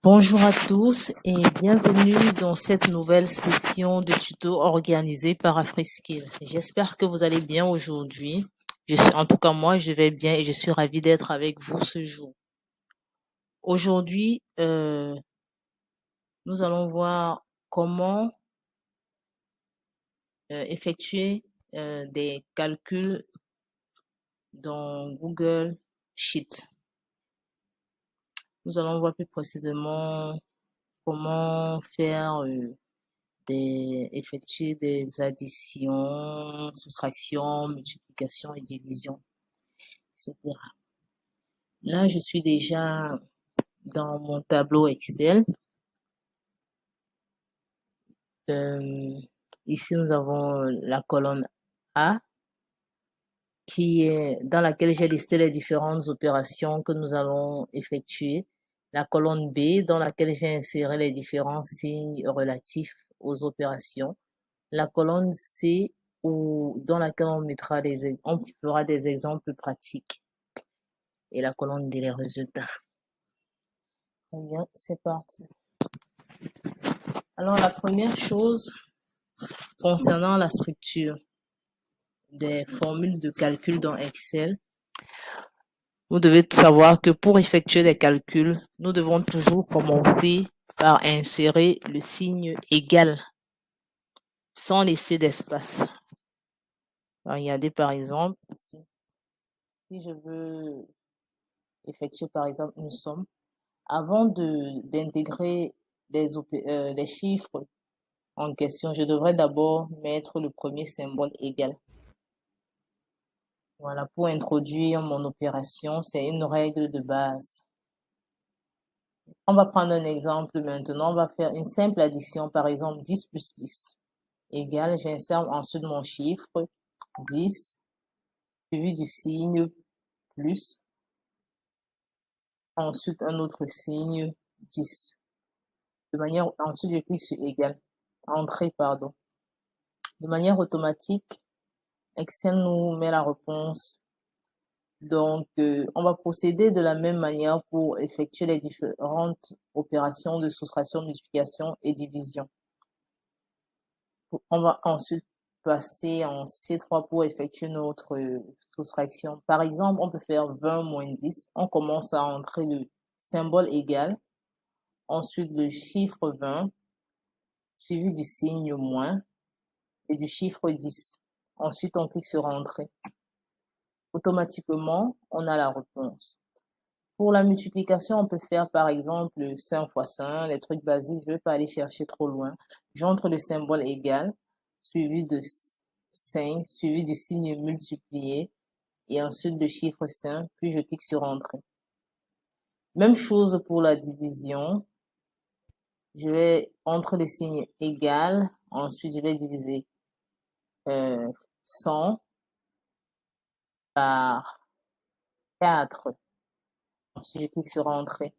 Bonjour à tous et bienvenue dans cette nouvelle session de tuto organisée par AfriSkill. J'espère que vous allez bien aujourd'hui. En tout cas, moi, je vais bien et je suis ravie d'être avec vous ce jour. Aujourd'hui, nous allons voir comment effectuer des calculs dans Google Sheet. Nous allons voir plus précisément comment faire effectuer des additions, soustractions, multiplications et divisions, etc. Là, je suis déjà dans mon tableau Excel. Ici, nous avons la colonne A dans laquelle j'ai listé les différentes opérations que nous allons effectuer. La colonne B dans laquelle j'ai inséré les différents signes relatifs aux opérations. La colonne C dans laquelle on fera des exemples pratiques. Et la colonne D, les résultats. Très bien, c'est parti. Alors, la première chose concernant la structure des formules de calcul dans Excel, vous devez savoir que pour effectuer des calculs, nous devons toujours commencer par insérer le signe égal sans laisser d'espace. Regardez par exemple ici. Si je veux effectuer par exemple une somme, avant d'intégrer les chiffres en question, je devrais d'abord mettre le premier symbole égal. Voilà, pour introduire mon opération, c'est une règle de base. On va prendre un exemple maintenant. On va faire une simple addition, par exemple 10 plus 10 égale, j'insère ensuite mon chiffre 10, suivi du signe plus, ensuite un autre signe 10. Ensuite je clique sur égal, entrée, pardon. De manière automatique, Excel nous met la réponse. Donc, on va procéder de la même manière pour effectuer les différentes opérations de soustraction, multiplication et division. On va ensuite passer en C3 pour effectuer notre soustraction. Par exemple, on peut faire 20 moins 10. On commence à entrer le symbole égal, ensuite le chiffre 20, suivi du signe moins et du chiffre 10. Ensuite, on clique sur Entrée. Automatiquement, on a la réponse. Pour la multiplication, on peut faire par exemple 5 fois 5, les trucs basiques, je ne vais pas aller chercher trop loin. J'entre le symbole égal, suivi de 5, suivi du signe multiplié, et ensuite le chiffre 5, puis je clique sur Entrée. Même chose pour la division. Je vais entre le signe égal, ensuite je vais diviser 100 par 4. Ensuite, je clique sur Entrée.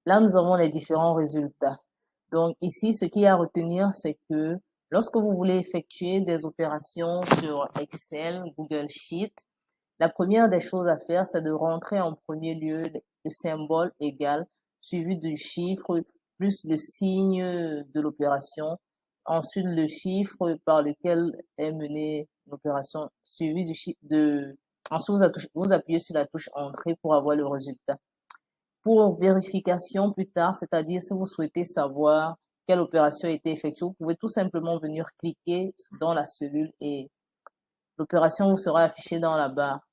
Là, nous avons les différents résultats. Donc ici, ce qu'il y a à retenir, c'est que lorsque vous voulez effectuer des opérations sur Excel, Google Sheet, la première des choses à faire, c'est de rentrer en premier lieu le symbole égal, suivi du chiffre, plus le signe de l'opération, ensuite le chiffre par lequel est menée l'opération, suivi du chiffre ensuite vous appuyez sur la touche Entrée pour avoir le résultat. Pour vérification plus tard, c'est-à-dire si vous souhaitez savoir quelle opération a été effectuée, vous pouvez tout simplement venir cliquer dans la cellule et l'opération vous sera affichée dans la barre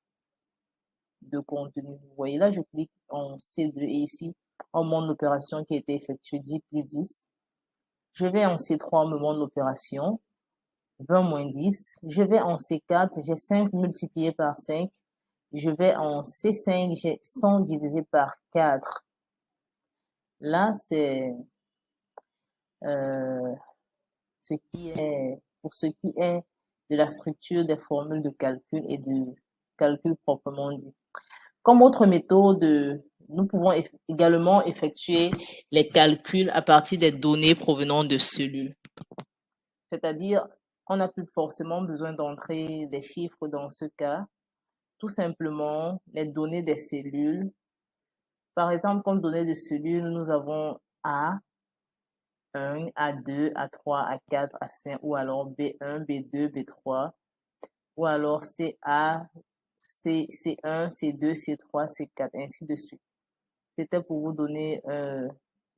de contenu. Vous voyez là, je clique en C2 et ici, on montre l'opération qui a été effectuée 10 plus 10. Je vais en C3, on me montre l'opération 20 moins 10. Je vais en C4, j'ai 5 multiplié par 5. Je vais en C5, j'ai 100 divisé par 4. Là, c'est pour ce qui est de la structure des formules de calcul et du calcul proprement dit. Comme autre méthode, nous pouvons également effectuer les calculs à partir des données provenant de cellules. C'est-à-dire, on n'a plus forcément besoin d'entrer des chiffres dans ce cas. Tout simplement, les données des cellules. Par exemple, comme données de cellules, nous avons A1, A2, A3, A4, A5, ou alors B1, B2, B3, ou alors CA, C1, C2, C3, C4, ainsi de suite. C'était pour vous donner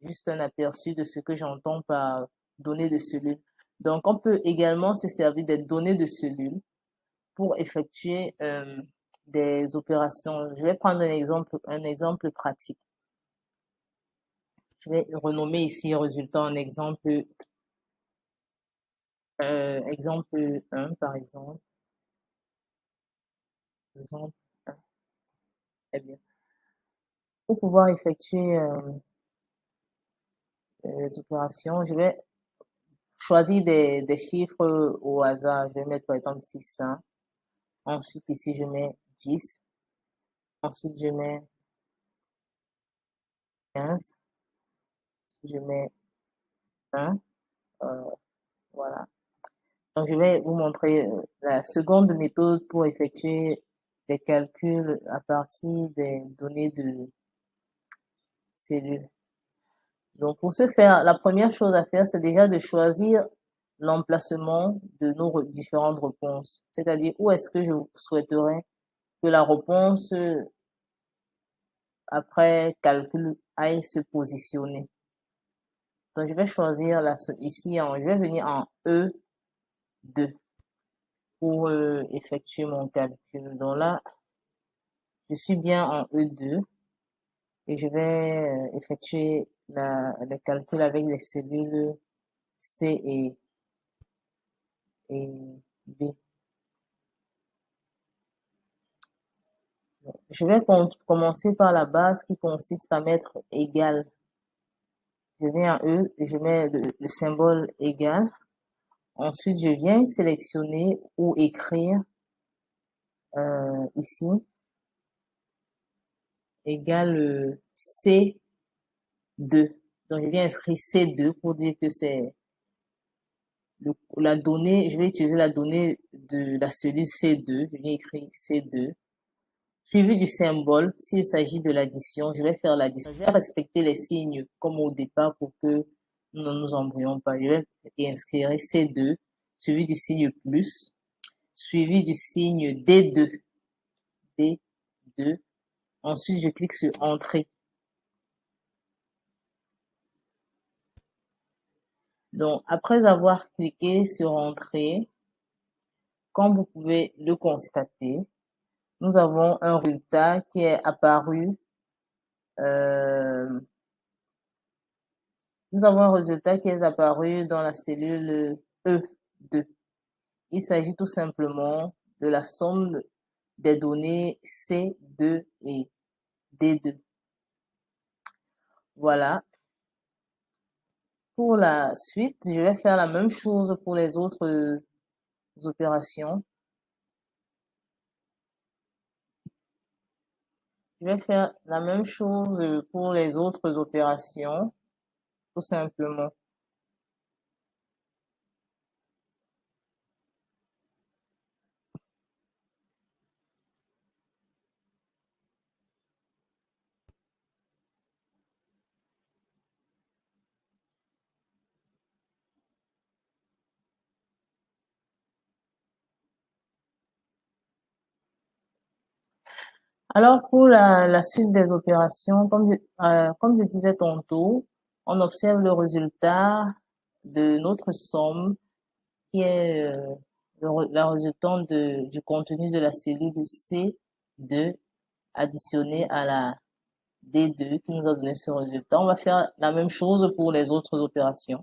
juste un aperçu de ce que j'entends par données de cellules. Donc, on peut également se servir des données de cellules pour effectuer des opérations. Je vais prendre un exemple pratique. Je vais renommer ici résultat en exemple, exemple 1, par exemple. Exemple 1. Très bien. Pour pouvoir effectuer les opérations, je vais choisir des chiffres au hasard. Je vais mettre par exemple ici 5. Ensuite, ici, je mets 10. Ensuite, je mets 15. Ensuite, je mets 1. Voilà. Donc, je vais vous montrer la seconde méthode pour effectuer des calculs à partir des données de cellules. Donc, pour ce faire, la première chose à faire, c'est déjà de choisir l'emplacement de nos différentes réponses. C'est-à-dire, où est-ce que je souhaiterais que la réponse, après calcul, aille se positionner. Donc, je vais choisir ici, je vais venir en E2 pour effectuer mon calcul. Donc là, je suis bien en E2 et je vais effectuer le calcul avec les cellules C et B. Je vais commencer par la base qui consiste à mettre égal. Je viens en E, je mets le symbole égal. Ensuite, je viens sélectionner ou écrire ici égal C2. Donc, je viens inscrire C2 pour dire que c'est la donnée, je vais utiliser la donnée de la cellule C2. Je viens écrire C2. Suivi du symbole, s'il s'agit de l'addition, je vais faire l'addition. Je vais respecter les signes comme au départ pour que nous ne nous embrouillons pas. Je vais inscrire C2, suivi du signe plus, suivi du signe D2. D2. Ensuite, je clique sur Entrée. Donc, après avoir cliqué sur Entrée, comme vous pouvez le constater, nous avons un résultat qui est apparu. Nous avons un résultat qui est apparu dans la cellule E2. Il s'agit tout simplement de la somme des données C2 et D2. Voilà. Pour la suite, je vais faire la même chose pour les autres opérations. Je vais faire la même chose pour les autres opérations, tout simplement. Alors, pour la suite des opérations, comme je disais tantôt, on observe le résultat de notre somme qui est la résultante du contenu de la cellule C2 additionnée à la D2 qui nous a donné ce résultat. On va faire la même chose pour les autres opérations.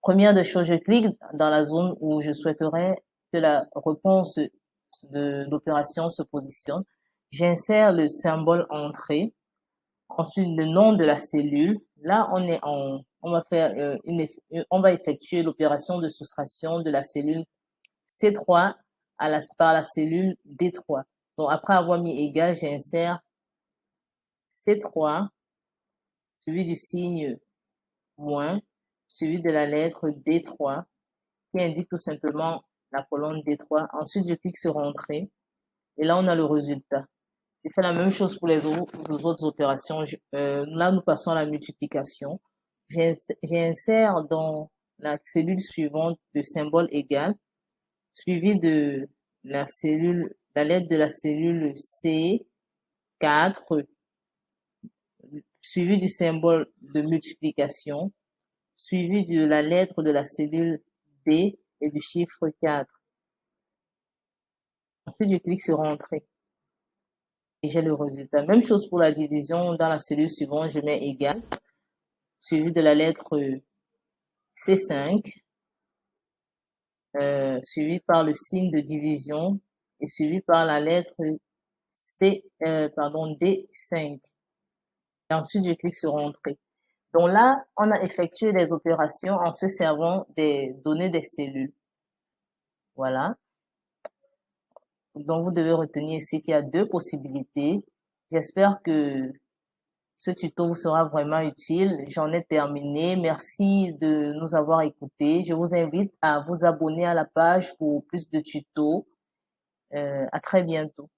Première des choses, je clique dans la zone où je souhaiterais que la réponse de l'opération se positionne. J'insère le symbole entrée. Ensuite, le nom de la cellule. Là, on va faire on va effectuer l'opération de soustraction de la cellule C3 par la cellule D3. Donc, après avoir mis égal, j'insère C3, suivi du signe moins, suivi de la lettre D3, qui indique tout simplement la colonne D3. Ensuite, je clique sur Entrée. Et là, on a le résultat. Je fais la même chose pour les autres opérations. Là, nous passons à la multiplication. J'insère dans la cellule suivante le symbole égal, suivi de la lettre de la cellule C4, suivi du symbole de multiplication, suivi de la lettre de la cellule D et du chiffre 4. Ensuite, je clique sur Entrée et j'ai le résultat. Même chose pour la division. Dans la cellule suivante, je mets égal, suivi de la lettre C5, suivi par le signe de division et suivi par la lettre D5. Et ensuite, je clique sur Entrée. Donc là, on a effectué des opérations en se servant des données des cellules. Voilà. Donc, vous devez retenir ici qu'il y a deux possibilités. J'espère que ce tuto vous sera vraiment utile. J'en ai terminé. Merci de nous avoir écoutés. Je vous invite à vous abonner à la page pour plus de tutos. À très bientôt.